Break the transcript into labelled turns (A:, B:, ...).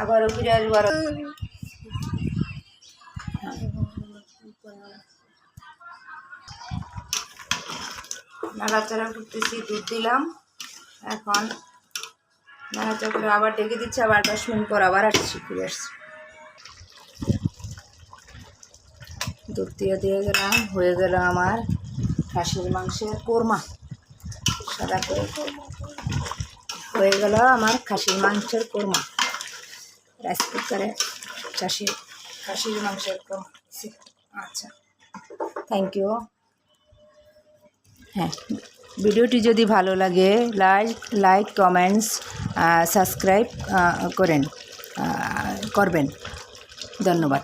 A: আবারও ফিরে আসবো। নাড়াচাড়া করতেছি, দুধ দিলাম, এখন নাড়াচাড়া করে আবার ডেকে দিচ্ছি, আবার 10 মিনিট পর আবার আসছি, ফিরে আসছি। দুধ দিয়ে গেলাম, হয়ে গেল আমার খাসির মাংসের কোরমা। সাদা করে হয়ে গেল আমার খাসির মাংসের কোরমা, রাইস কুকারে খাসির মাংসের কোরমা। আচ্ছা, থ্যাংক ইউ। হ্যাঁ, ভিডিওটি যদি ভালো লাগে লাইক কমেন্টস সাবস্ক্রাইব করবেন। ধন্যবাদ।